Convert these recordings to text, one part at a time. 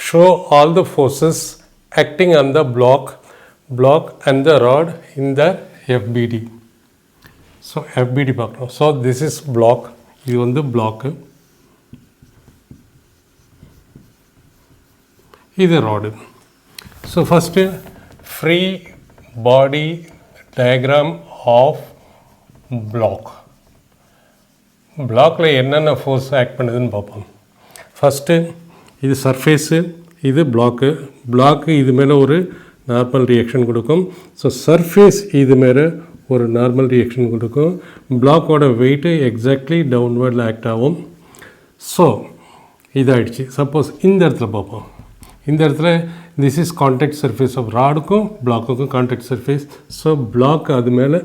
show all the forces acting on the block and the rod in the FBD. So FBD பார்க்கணும். So this is block. இது வந்து block. இது rod. So first free body diagram of block. Blockல என்னென்ன force act பண்ணுதுன்னு பார்ப்போம். First இது surface, இது block இது மேலே ஒரு நார்மல் ரியாக்ஷன் கொடுக்கும். ஸோ சர்ஃபேஸ் இது மேலே ஒரு நார்மல் ரியாக்ஷன் கொடுக்கும். பிளாக்கோட வெயிட்டு எக்ஸாக்ட்லி டவுன்வர்டில் ஆக்ட் ஆகும். ஸோ இதாகிடுச்சு. சப்போஸ் இந்த இடத்துல பார்ப்போம். இந்த இடத்துல this is contact surface of ராடுக்கும் பிளாக்குக்கும் கான்டாக்ட் சர்ஃபேஸ். ஸோ பிளாக் அது மேலே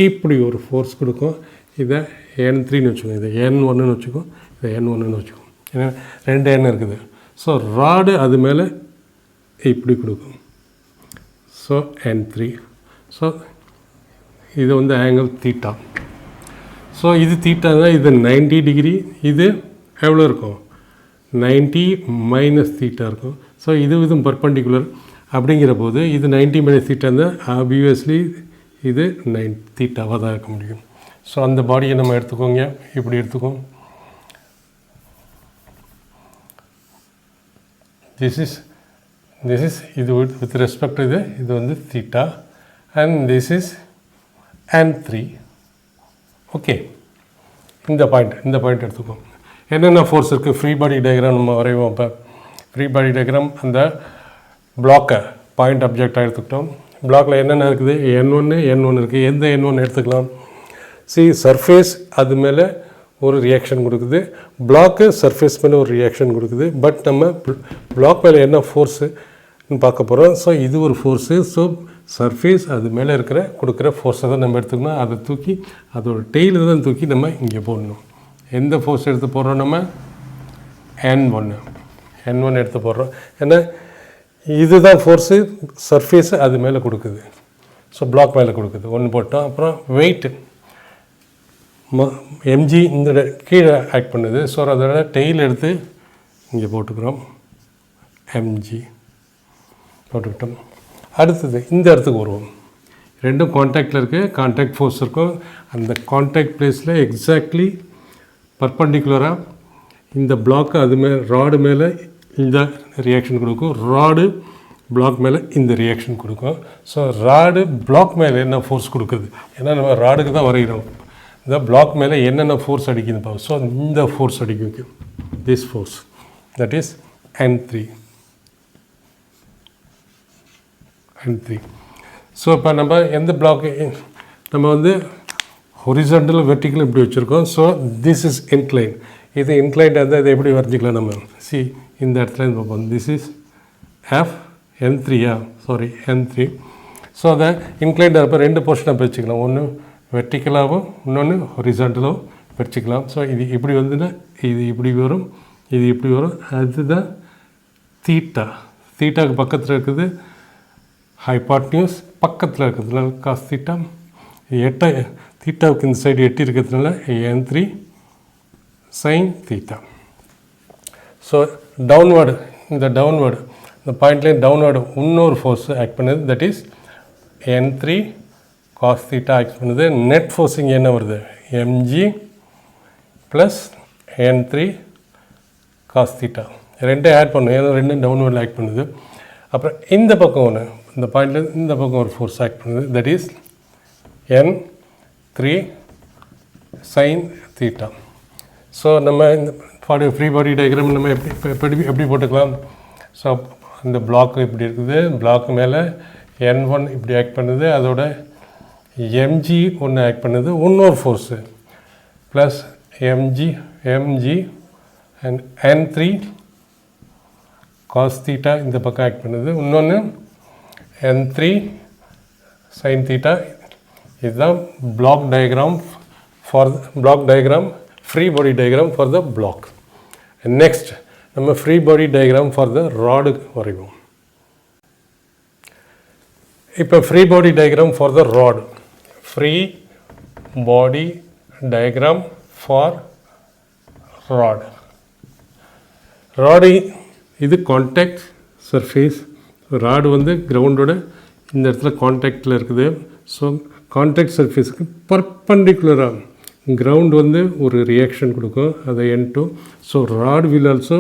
இப்படி ஒரு ஃபோர்ஸ் கொடுக்கும். இதை N3ன்னு வச்சுக்கோங்க, இதை N1ன்னு வச்சுக்கோ, இதை N1ன்னு வச்சுக்கோ. ஏன்னா 2 N இருக்குது. ஸோ ராடு அது மேலே இப்படி கொடுக்கும். So N3. ஸோ இது வந்து ஆங்கிள் தீட்டா. ஸோ இது தீட்டா தான். இது 90 டிகிரி. இது எவ்வளோ இருக்கும்? 90 மைனஸ் தீட்டா இருக்கும். ஸோ இதுவும் பர்பண்டிகுலர் அப்படிங்கிற போது இது 90 மைனஸ் தீட்டா இருந்தால் ஆப்வியஸ்லி இது 9 தீட்டாவாக தான் இருக்க முடியும். ஸோ அந்த பாடியை நம்ம எடுத்துக்கோங்க, இப்படி எடுத்துக்கோம். திஸ் இஸ் இது வித் ரெஸ்பெக்ட் இது வந்து theta and this is N3. Okay, இந்த பாயிண்ட் எடுத்துக்கோம். என்னென்ன ஃபோர்ஸ் இருக்குது? ஃப்ரீ பாடி டயக்ராம் நம்ம வரைவோம். இப்போ ஃப்ரீ பாடி டயக்ராம் அந்த பிளாக்கை பாயிண்ட் அப்ஜெக்டாக எடுத்துக்கிட்டோம். பிளாக்கில் என்னென்ன இருக்குது? N1 இருக்குது. எந்த N1 எடுத்துக்கலாம்? சர்ஃபேஸ் அது மேலே ஒரு ரியாக்ஷன் கொடுக்குது, பிளாக்கு சர்ஃபேஸ் மேலே ஒரு ரியாக்ஷன் கொடுக்குது. பட் நம்ம பிளாக் மேலே என்ன ஃபோர்ஸுன்னு பார்க்க போகிறோம். ஸோ இது ஒரு ஃபோர்ஸு. ஸோ சர்ஃபேஸ் அது மேலே கொடுக்குற ஃபோர்ஸை தான் நம்ம எடுத்துக்கணும். அதை தூக்கி அதோட டெய்லில் தான் தூக்கி நம்ம இங்கே போடணும். எந்த ஃபோர்ஸ் எடுத்து போடுறோம்? நம்ம N1 எடுத்து போடுறோம். ஏன்னா இதுதான் ஃபோர்ஸு சர்ஃபேஸு அது மேலே கொடுக்குது. ஸோ பிளாக் மேலே கொடுக்குது. 1 போட்டோம். அப்புறம் வெயிட்டு mg இந்த கீழே ஆக்ட் பண்ணுது. ஸோ அதோட டெய்ல் எடுத்து இங்கே போட்டுக்கிறோம். mg போட்டுக்கிட்டோம். அடுத்தது இந்த இடத்துக்கு வருவோம். ரெண்டும் கான்டாக்டில் இருக்குது. கான்டாக்ட் ஃபோர்ஸ் இருக்கும். அந்த கான்டாக்ட் பிளேஸில் எக்ஸாக்ட்லி பர்பண்டிகுலராக இந்த பிளாக்கு அது மேலே ராடு மேலே இந்த ரியாக்ஷன் கொடுக்கும். ராடு பிளாக் மேலே இந்த ரியாக்ஷன் கொடுக்கும். ஸோ ராடு பிளாக் மேலே என்ன ஃபோர்ஸ் கொடுக்குது? ஏன்னா நம்ம ராடுக்கு தான் வரைகிறோம். இந்த பிளாக் மேலே என்னென்ன ஃபோர்ஸ் அடிக்குதுப்பா? ஸோ இந்த ஃபோர்ஸ் அடிக்கும். This force that is N3. So இப்போ நம்ம எந்த பிளாக்கு நம்ம வந்து ஹொரிசாண்டல் வெர்டிக்கல் இப்படி வச்சுருக்கோம். So this is incline. இது இன்க்ளைன்டாக இருந்தால் இதை எப்படி வரைஞ்சிக்கலாம் நம்ம? இந்த இடத்துல பார்ப்போம். This is N3. ஸோ அதை இன்க்ளைண்டாக இருப்போ 2 போர்ஷனாக பிரிச்சுக்கலாம். ஒன்று வெர்டிக்கலாகவும் இன்னொன்று ஹொரிசாண்டலாகவும் பிரிச்சுக்கலாம். ஸோ இது இப்படி வந்துன்னா இது இப்படி வரும், இது இப்படி வரும். அதுதான் தீட்டா. தீட்டாவுக்கு பக்கத்தில் இருக்குது ஹைபாட்னியூஸ், பக்கத்தில் இருக்கிறதுனால காஸ் தீட்டா. தீட்டாவுக்கு இந்த சைடு 8 இருக்கிறதுனால N3 sin theta. So downward இந்த பாயிண்ட்லேயே டவுன்வேர்டு இன்னொரு ஃபோர்ஸ் ஆக்ட் பண்ணுது. That is N3 cos theta act பண்ணுது. நெட் ஃபோர்ஸிங் என்ன வருது? mg plus N3 cos theta. ரெண்டும் ஆட் பண்ணும். ஏன்னா ரெண்டும் டவுன்வேர்டில் ஆக்ட் பண்ணுது. அப்புறம் இந்த பக்கம் ஒன்று, இந்த பாயிண்டில் இந்த பக்கம் ஒரு ஃபோர்ஸ் ஆக்ட் பண்ணுது. That is N3 sin theta. So நம்ம இந்த ஃப்ரீ பாடி டயக்ராம் நம்ம எப்படி போட்டுக்கலாம்? ஸோ இந்த பிளாக்கு இப்படி இருக்குது. பிளாக்கு மேலே N1 இப்படி ஆக்ட் பண்ணுது. அதோட mg ஒன்று ஆக்ட் பண்ணுது. இன்னொரு force plus mg and N3 cos theta இந்த பக்கம் ஆக்ட் பண்ணுது. இன்னொன்று N3 sin theta. இதுதான் block diagram free body diagram for the block. Next நம்ம free body diagram for the rod வரைவோம். இப்போ free body diagram for the rod. Free body diagram for rod. Rod இது contact surface. Rod வந்து கிரவுண்டோட இந்த இடத்துல கான்டாக்டில் இருக்குது. ஸோ கான்டாக்ட் சர்ஃபேஸுக்கு பர்பண்டிகுலராக கிரவுண்ட் வந்து ஒரு ரியாக்ஷன் கொடுக்கும், அதை N2. So rod will also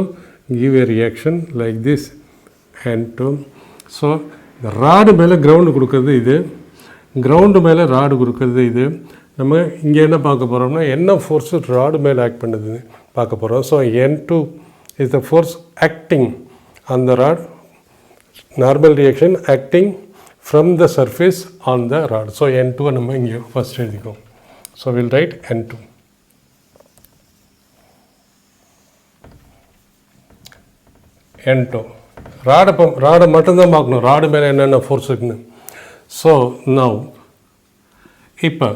give a reaction like this N2. So இந்த ராடு மேலே கிரவுண்டு கொடுக்குறது இது, கிரவுண்டு மேலே ராடு கொடுக்குறது இது. நம்ம இங்கே என்ன பார்க்க போகிறோம்னா என்ன ஃபோர்ஸு ராடு மேலே ஆக்ட் பண்ணுதுன்னு பார்க்க போகிறோம். So N2 is the force acting on the rod, normal reaction acting from the surface on the rod. So N2 நம்ம இங்கே ஃபஸ்ட் எழுதிக்கோம். So will write N2. N2 ராடை மட்டும்தான் பார்க்கணும், ராடு மேலே என்னென்ன ஃபோர்ஸ் இருக்குன்னு. ஸோ நவ் இப்போ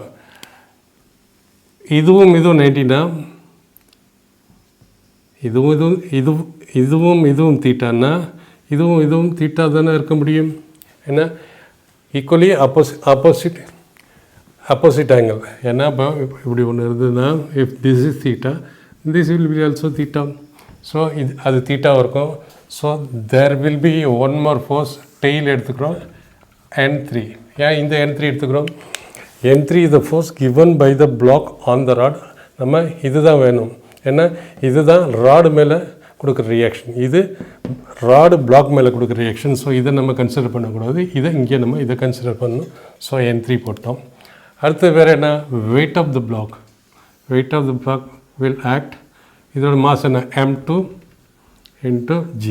இதுவும் 90னா இதுவும் தீட்டான்னா இதுவும் தீட்டா தானே இருக்க முடியும். ஏன்னா ஈக்குவலி ஆப்போசிட் ஆங்கிள். ஏன்னா இப்போ இப்படி ஒன்று இருந்ததுன்னா if this is theta, this will be also theta. So அது தீட்டாக இருக்கும். So there will be one more force. Tail எடுத்துக்கிறோம் N3. ஏன் இந்த N3 எடுத்துக்கிறோம்? N3 is the force given by the block on the rod. நம்ம இதுதான் வேணும். ஏன்னா இதுதான் ராடு மேலே கொடுக்குற ரியாக்ஷன், இது ராடு பிளாக் மேலே கொடுக்குற ரியாக்ஷன். ஸோ இதை நம்ம கன்சிடர் பண்ணக்கூடாது, இங்கே நம்ம இதை கன்சிடர் பண்ணணும். ஸோ N3 போட்டோம். அடுத்து வேறு என்ன? Weight of the block. Weight of the block will act. இதோட மாஸ் என்ன? M2 into G.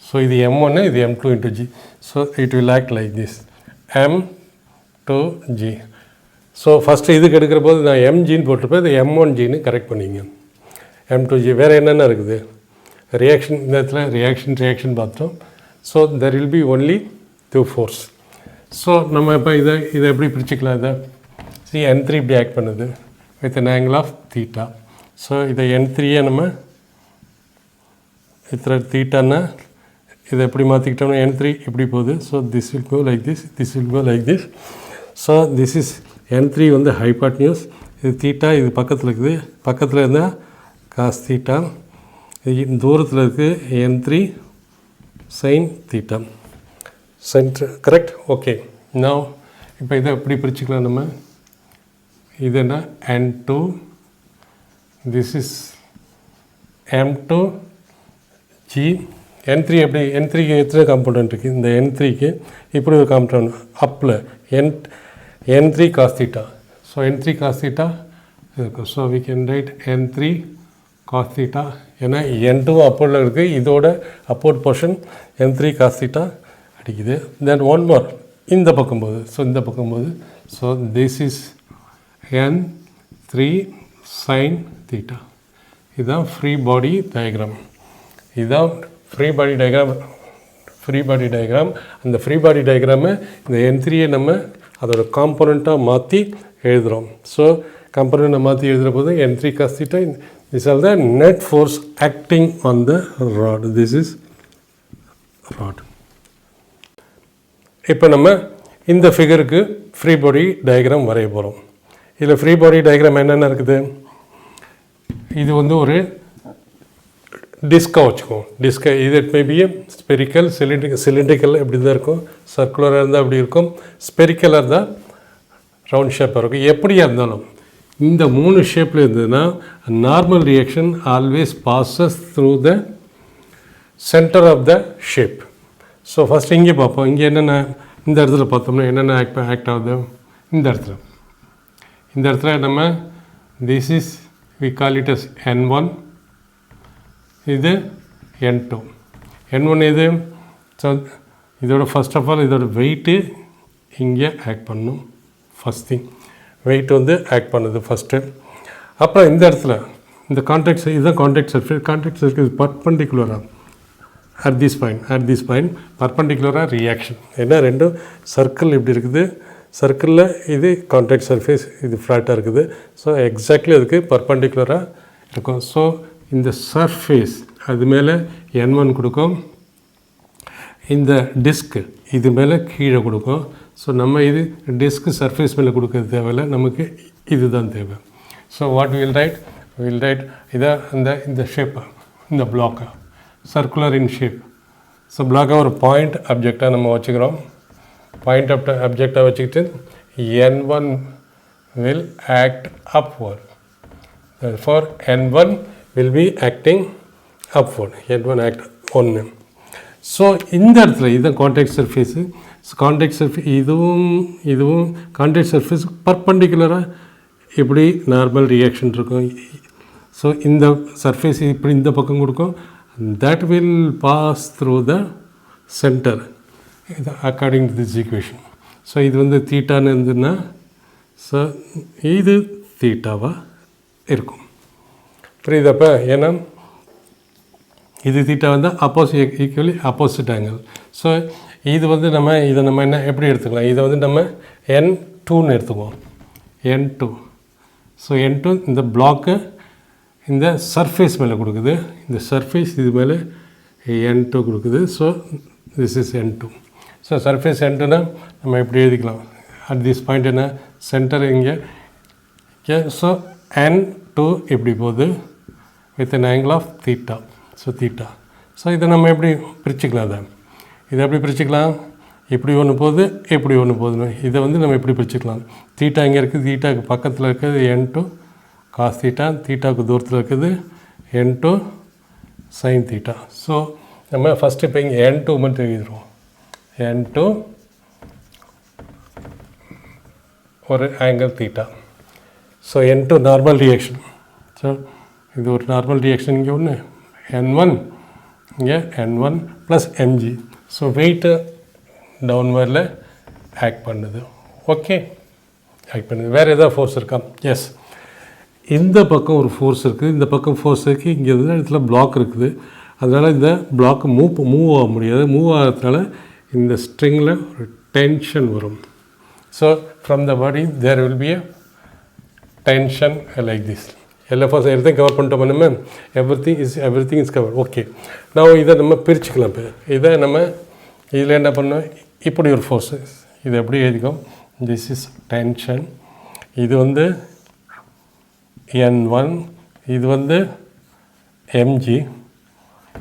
So இது M1, இது M2 into G. So it will act like this, M2G. So first இதுக்கு எடுக்கிற போது நான் MGன்னு போட்டிருப்பேன், இது M1Gன்னு கரெக்ட் பண்ணிங்க. M2G. வேறு என்னென்ன இருக்குது? ரியாக்ஷன், இந்த இடத்துல ரியாக்ஷன் பார்த்தோம். So there will be only 2 force. So நம்ம இப்போ இதை எப்படி பிரிச்சுக்கலாம்? இதை N3 இப்படி ஆக்ட் பண்ணுது with an angle of theta. So இதை N3யை நம்ம இத்தனை தீட்டான்னா இதை எப்படி மாற்றிக்கிட்டோம்னா N3 இப்படி போகுது. So this will go like this, this will go like this. So this is N3 வந்து ஹைபாட்னியூஸ், இது தீட்டா, இது பக்கத்தில் இருக்குது, பக்கத்தில் இருந்தால் காஸ் தீட்டா, இது தூரத்தில் இருக்குது N3 sine theta. Centre correct. Okay. நான் இப்போ இதை எப்படி பிரிச்சுக்கலாம் நம்ம? இது என்ன? N2, this is M2G. N3 எப்படி? N3க்கு எத்தனை காம்பவுண்ட் இருக்குது? இந்த N3க்கு இப்படி ஒரு காம்பவுண்ட் அப்பில் N3 cos theta. So N3 cos theta இருக்கும். So we can write N3 cos theta. ஏன்னா N2 அப்போர்டில் இருக்குது, இதோட upward portion N3 cos theta அடிக்குது. தென் ஒன் மோர் இந்த பக்கம் போகுது. ஸோ இந்த பக்கம் போகுது. So this is N3 sin theta. இதுதான் ஃப்ரீ பாடி டயக்ராம். இதுதான் ஃப்ரீ பாடி டயக்ராம். அந்த ஃப்ரீ பாடி டயக்ராமை இந்த N3யை நம்ம அதோட காம்போனண்ட்டாக மாற்றி எழுதுகிறோம். ஸோ காம்போனண்ட்டை மாற்றி எழுதுகிற போது N3 cos theta, this are the net force acting on the rod. This is rod. இப்போ நம்ம இந்த ஃபிகருக்கு ஃப்ரீ பாடி டயக்ராம் வரைய போகிறோம். இதில் ஃப்ரீ பாடி டயக்ராம் என்னென்ன இருக்குது? இது வந்து ஒரு டிஸ்காக வச்சுக்கோம். டிஸ்கை இது it may be spherical, cylindrical எப்படி தான் இருக்கும், சர்க்குலராக இருந்தால் அப்படி இருக்கும், ஸ்பெரிக்கலாக இருந்தால் ரவுண்ட் ஷேப்பாக இருக்கும். எப்படியா இருந்தாலும் இந்த 3 ஷேப்பில் இருந்ததுன்னா normal reaction always passes through the centre of the shape. So first இங்கே பார்ப்போம். இங்கே என்னென்ன இந்த இடத்துல பார்த்தோம்னா என்னென்ன ஆக்ட் ஆகுது? இந்த இடத்துல நம்ம this is we call it as N1, இது N2. N1 இது. ஸோ இதோட ஃபஸ்ட் ஆஃப் ஆல் இதோட வெயிட்டு இங்கே ஆக்ட் பண்ணும். ஃபஸ்ட் திங் வெயிட் வந்து ஆக்ட் பண்ணுது ஃபஸ்ட்டு. அப்புறம் இந்த இடத்துல இந்த கான்டாக்ட், இதுதான் கான்டாக்ட் சர்ஃபேஸ் பர்பண்டிகுலராக அட் திஸ் பாயிண்ட் பர்பண்டிகுலராக ரியாக்ஷன். ஏன்னா ரெண்டும் சர்க்கிள் இப்படி இருக்குது, சர்க்கிளில் இது கான்டாக்ட் சர்ஃபேஸ், இது ஃப்ளாட்டாக இருக்குது. ஸோ எக்ஸாக்ட்லி அதுக்கு பர்பண்டிகுலராக இருக்கும். ஸோ இந்த சர்ஃபேஸ் அது மேலே N1 கொடுக்கும், இந்த டிஸ்க்கு இது மேலே கீழே கொடுக்கும். ஸோ நம்ம இது டிஸ்க்கு சர்ஃபேஸ் மேலே கொடுக்கறது தேவையில்லை, நமக்கு இதுதான் தேவை. ஸோ வாட் வில் ரைட் இதை இந்த ஷேப்பை, இந்த பிளாக்கை circular in shape. ஸோ பிளாக்காக ஒரு பாயிண்ட் அப்ஜெக்டாக நம்ம வச்சுக்கிறோம். பாயிண்ட் அப்ஜெக்டாக வச்சுக்கிட்டு n1 will act upward. Therefore n1 will be acting upward. n1 act 1. So இந்த இடத்துல இதுதான் கான்டாக்ட் சர்ஃபேஸு. கான்டாக்ட் சர்ஃபேஸ் இதுவும் கான்டாக்ட் சர்ஃபேஸ் பர்பண்டிகுலராக இப்படி நார்மல் ரியாக்ஷன் இருக்கும். ஸோ இந்த சர்ஃபேஸ் இப்படி இந்த பக்கம் கொடுக்கும். that will pass through the center according to this equation. So இது வந்து தீட்டான்னு இருந்ததுன்னா ஸோ இது தீட்டாவாக இருக்கும். புரியுதப்போ? ஏன்னா இது தீட்டா வந்து ஈக்குவலி ஆப்போசிட் ஆங்கிள். ஸோ இது வந்து இதை நம்ம என்ன எப்படி எடுத்துக்கலாம்? இதை வந்து நம்ம n2ன்னு எடுத்துக்குவோம். n2. ஸோ n2 இந்த பிளாக்கு இந்த சர்ஃபேஸ் மேலே கொடுக்குது. இந்த சர்ஃபேஸ் இது மேலே n2 கொடுக்குது. So this is n2. So surface n2னா நம்ம எப்படி எழுதிக்கலாம்? அட் திஸ் பாயிண்ட் என்ன சென்டர் இங்கே. ஸோ n2 எப்படி போகுது with an angle of theta. So theta. So இதை நம்ம எப்படி பிரிச்சுக்கலாம்? இதை எப்படி பிரிச்சுக்கலாம்? இப்படி ஒன்று போகுது, எப்படி ஒன்று போகுதுன்னு இதை வந்து நம்ம எப்படி பிரிச்சுக்கலாம்? தீட்டா இங்கே இருக்குது, தீட்டாவுக்கு பக்கத்தில் இருக்குது n2 காஸ் தீட்டா, தீட்டாவுக்கு தூரத்தில் இருக்குது n2 சைன் தீட்டா. ஸோ நம்ம ஃபஸ்ட்டு இப்போ இங்கே n2 மட்டும் எழுதிடுவோம். n2 ஒரு angle theta. So n2 normal reaction. So இது ஒரு நார்மல் ரியாக்ஷன். இங்கே ஒன்று n1 இங்கே n1 plus mg. So weight டவுன்வர்டில் ஆக்ட் பண்ணுது. ஓகே, ஆக்ட் பண்ணுது. வேறு எதாவது ஃபோர்ஸ் இருக்கா? எஸ், இந்த பக்கம் ஒரு ஃபோர்ஸ் இருக்குது, இந்த பக்கம் ஃபோர்ஸ் இருக்குது. இங்கே இந்த இடத்துல பிளாக் இருக்குது. அதனால் இந்த பிளாக் மூவ் ஆக முடியாது. மூவ் ஆகிறதுனால இந்த ஸ்ட்ரிங்கில் ஒரு டென்ஷன் வரும். So from the body there will be a tension like this. LFS எல்லாத்தையும் கவர் பண்ணிட்டோம். நம்ம everything is cover. Okay, நான் இதை நம்ம பிரிச்சுக்கலாம். இப்போ இதை நம்ம இதில் என்ன பண்ணோம்? இப்படி ஒரு ஃபோர்ஸு. இது எப்படி எழுதிக்கும்? This is tension. இது வந்து n1, இது வந்து mg.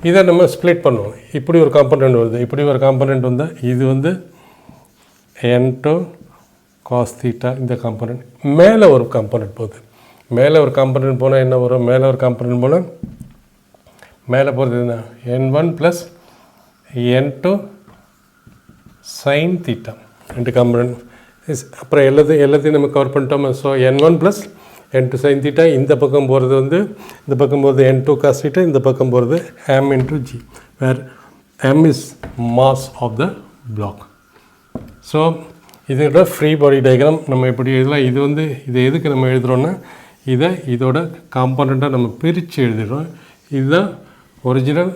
இதை நம்ம ஸ்ப்ளிட் பண்ணுவோம். இப்படி ஒரு காம்பனண்ட் வருது, இப்படி ஒரு காம்பனண்ட் வந்தால் இது வந்து n2 cos theta. இந்த காம்பனண்ட் மேலே ஒரு காம்பனண்ட் போகுது. மேலே ஒரு காம்பனண்ட் போனால் என்ன வரும்? மேலே ஒரு காம்பனண்ட் போனால் மேலே போகிறது என்ன? n1 plus n2 sin theta. ரெண்டு காம்பனண்ட். அப்புறம் எல்லாத்தையும் நம்ம கவர் பண்ணிட்டோம். So n1 plus n2 sin theta. இந்த பக்கம் போகிறது வந்து இந்த பக்கம் போகிறது n2 cos theta. இந்த பக்கம் போகிறது m into g, where m is mass of the block. So இதோட ஃப்ரீ பாடி டயக்ராம் நம்ம எப்படி எழுதலாம்? இது வந்து இதை எதுக்கு நம்ம எழுதுகிறோன்னா இதோட காம்பனண்ட்டாக நம்ம பிரித்து எழுதிடுறோம். இதுதான் original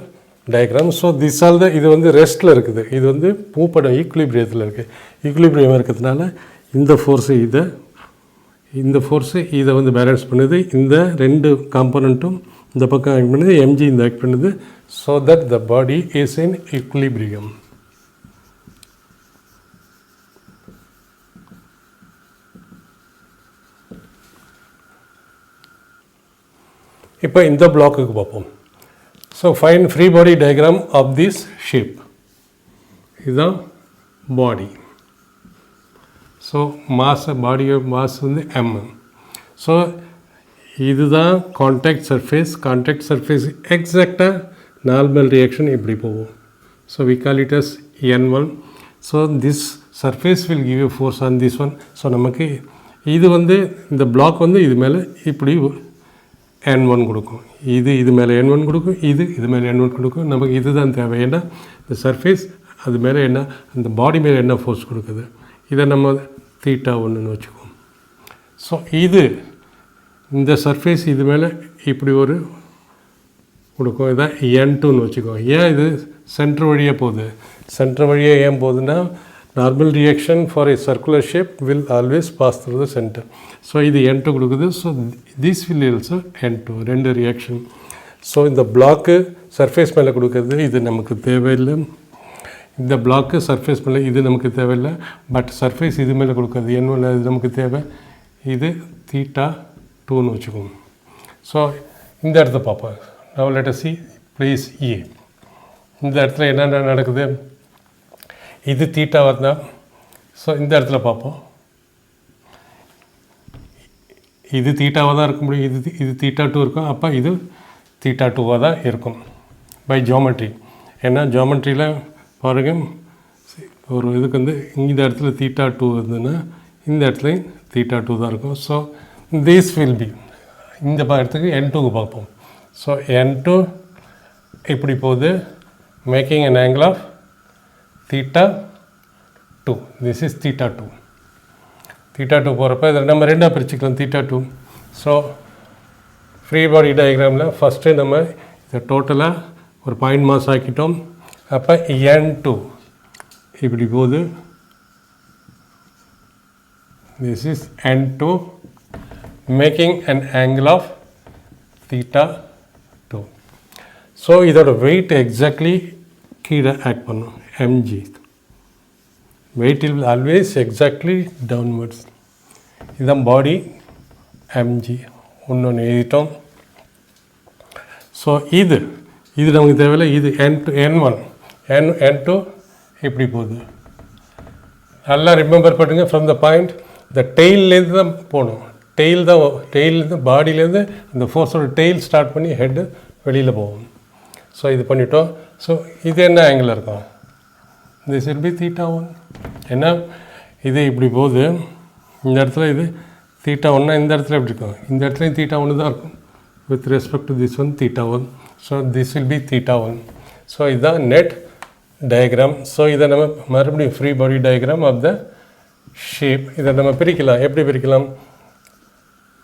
diagram. So this all இது வந்து ரெஸ்ட்டில் இருக்குது. இது வந்து பூப்படம் ஈக்குலிபிரியத்தில் இருக்குது. ஈக்குலிபிரியம் இருக்கிறதுனால இந்த ஃபோர்ஸு இதை வந்து பேலன்ஸ் பண்ணுது. இந்த ரெண்டு காம்பனண்ட்டும் இந்த பக்கம் ஆக்ட் பண்ணுது, mg இந்த ஆக்ட் பண்ணுது. So that the body is in equilibrium. இப்போ இந்த பிளாக்குக்கு பார்ப்போம். So fine free body diagram of this shape. இதுதான் பாடி. ஸோ பாடியோட மாஸ் வந்து m. ஸோ இதுதான் கான்டாக்ட் சர்ஃபேஸ். கான்டாக்ட் சர்ஃபேஸ் எக்ஸாக்டாக நார்மல் ரியாக்ஷன் இப்படி போகும். So we call it as n1. So this surface will give you force on this one. So நமக்கு இது வந்து இந்த பிளாக் வந்து இது மேலே இப்படி n1 கொடுக்கும். இது மேலே n1 கொடுக்கும், இது மேலே n1 கொடுக்கும். நமக்கு இதுதான் தேவை. ஏன்னா இந்த சர்ஃபேஸ் அது மேலே என்ன, அந்த பாடி மேலே என்ன ஃபோர்ஸ் கொடுக்குது, இதை நம்ம தீட்டா ஒன்றுன்னு வச்சுக்குவோம். ஸோ இந்த சர்ஃபேஸ் இது மேலே இப்படி ஒரு கொடுக்கும். இதான் n2ன்னு வச்சுக்குவோம். ஏன் இது சென்டர் வழியாக போகுது? சென்டர் வழியாக ஏன் போகுதுன்னா normal reaction for a circular shape will always pass through the centre. So இது n2 கொடுக்குது. So this will also n2. ரெண்டு ரியாக்ஷன். ஸோ இந்த பிளாக்கு சர்ஃபேஸ் மேலே கொடுக்குறது இது நமக்கு தேவையில்லை. இந்த பிளாக்கு சர்ஃபேஸ் மேலே இது நமக்கு தேவையில்லை. பட் சர்ஃபேஸ் இது மேலே கொடுக்குறது n1 இது நமக்கு தேவை. இது தீட்டா 2ன்னு வச்சுக்கோங்க. ஸோ இந்த இடத்த பார்ப்போம். Now let us see place A. இந்த இடத்துல என்னென்ன நடக்குது, இது தீட்டாவாக இருந்தால் ஸோ இந்த இடத்துல பார்ப்போம், இது தீட்டாவாக தான் இருக்க முடியும், இது தீட்டா 2 இருக்கும், அப்போ இது தீட்டா 2வாக தான் இருக்கும் பை ஜியோமெட்ரி. ஏன்னா ஜியோமெட்ரியில் பாருங்கள் ஒரு இதுக்கு வந்து இந்த இடத்துல தீட்டா 2 இருந்ததுன்னா இந்த இடத்துலையும் தீட்டா 2 தான் இருக்கும். ஸோ திஸ் வில் பி இந்த இடத்துக்கு N2க்கு பார்ப்போம். ஸோ N2 இப்படி போகுது, making an angle of theta 2. This is theta 2. Theta 2 போகிறப்ப இதில் நம்ம ரெண்டாக பிரிச்சுக்கலாம் தீட்டா 2. ஸோ ஃப்ரீ பாடி டயக்ராமில் ஃபஸ்ட்டு நம்ம இதை டோட்டலாக ஒரு பாயிண்ட் மாஸ் ஆக்கிட்டோம். அப்போ N2 இப்படி போகுது, this is N2 making an angle of theta 2. So இதோட வெயிட் எக்ஸாக்ட்லி கீழே ஆக்ட் பண்ணும், mg. Weight will always exactly downwards. இதுதான் பாடி mg. ஒன்று எழுதிட்டோம். ஸோ இது நமக்கு தேவையில்லை, இது N1 N2 இப்படி போகுது. நல்லா ரிமெம்பர் பண்ணுங்கள், ஃப்ரம் த பாயிண்ட் இந்த டெய்லேருந்து தான் போகணும், டெய்லேருந்து பாடியிலேருந்து அந்த ஃபோர்ஸோட டெய்ல் ஸ்டார்ட் பண்ணி ஹெட்டு வெளியில் போகும். ஸோ இது பண்ணிட்டோம். ஸோ இது என்ன ஆங்கிள் இருக்கும், திஸ் வில் பி தீட்டா 1. ஏன்னா இது இப்படி போகுது, இந்த இடத்துல இது தீட்டா 1, இந்த இடத்துல எப்படி இருக்கும், இந்த இடத்துலையும் தீட்டா 1 தான் இருக்கும் with respect to this one theta 1. So this will be theta 1. So இதுதான் நெட் டயக்ராம். ஸோ இதை நம்ம மறுபடியும் free body diagram of the shape. இதை நம்ம பிரிக்கலாம். எப்படி பிரிக்கலாம்,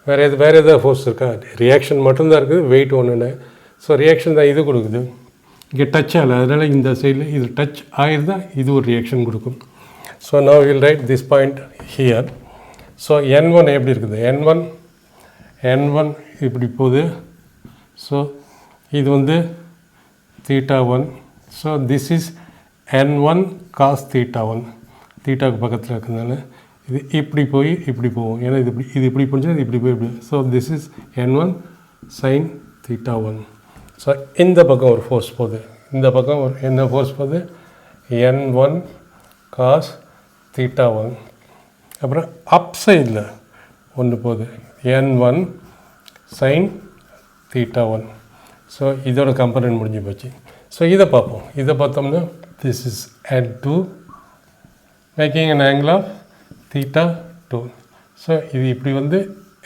வேறு எதாவது ஃபோர்ஸ் இருக்கா, ரியாக்ஷன் மட்டும்தான் இருக்குது, வெயிட் ஒன்றுன்னு. ஸோ ரியாக்ஷன் தான் இது கொடுக்குது, இங்கே டச் ஆகலை, அதனால் இந்த சைடில் இது டச் ஆகிருந்தால் இது ஒரு ரியாக்ஷன் கொடுக்கும். So now will write this point here. So N1 எப்படி இருக்குது, N1 இப்படி போகுது. ஸோ இது வந்து theta 1. So this is N1 cos theta 1. தீட்டாவுக்கு பக்கத்தில் இருக்கிறதுனால இது இப்படி போய் இப்படி போகும், ஏன்னா இது இப்படி போச்சு, இது இப்படி போய் இப்படி. So this is N1 sin theta 1. So இந்த பக்கம் ஒரு ஃபோர்ஸ் போகுது, இந்த பக்கம் ஒரு என்ன ஃபோர்ஸ் போகுது, N1 cos theta 1. அப்புறம் அப் சைடில் ஒன்று போகுது, N1 sin theta 1. ஸோ இதோட கம்பேரிசன் முடிஞ்சு போச்சு. ஸோ இதை பார்ப்போம். இதை பார்த்தோம்னா this is N2 making an angle of theta 2. So இது இப்படி வந்து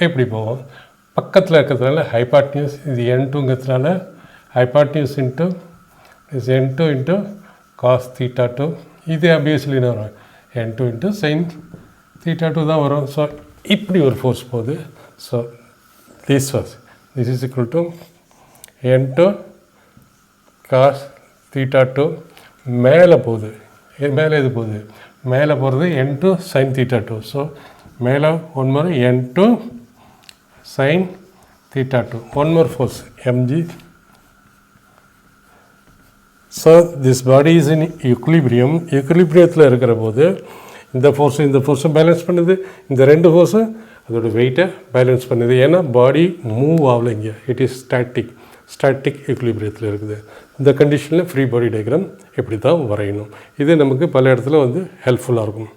எப்படி போகும், பக்கத்தில் இருக்கிறதுனால ஹைபாட்னியூஸ், இது N2ங்கிறதுனால hypotenuse into is N2 into cos theta 2. இது ஆப்வியஸ்லி என்ன வரும், N2 இன்ட்டு sin theta 2 தான் வரும். ஸோ இப்படி ஒரு ஃபோர்ஸ் போகுது. So this is equal to N2 cos theta 2 மேலே போகுது, மேலே இது போகுது, மேலே போகிறது N2 sin theta 2. ஸோ மேலே one more N2 sin theta 2, one more force mg. So this body is in equilibrium. ஈக்குலிபிரியத்தில் இருக்கிற போது இந்த ஃபோர்ஸும் பேலன்ஸ் பண்ணுது, இந்த ரெண்டு ஃபோர்ஸும் அதோட வெயிட்டை பேலன்ஸ் பண்ணுது. ஏன்னா பாடி மூவ் ஆகலை, இங்கே இட் இஸ் ஸ்டாட்டிக் ஈக்குலிபிரியத்தில் இருக்குது. இந்த கண்டிஷனில் ஃப்ரீ பாடி டயக்ராம் எப்படி தான் வரையணும், இது நமக்கு பல இடத்துல வந்து ஹெல்ப்ஃபுல்லாக இருக்கும்.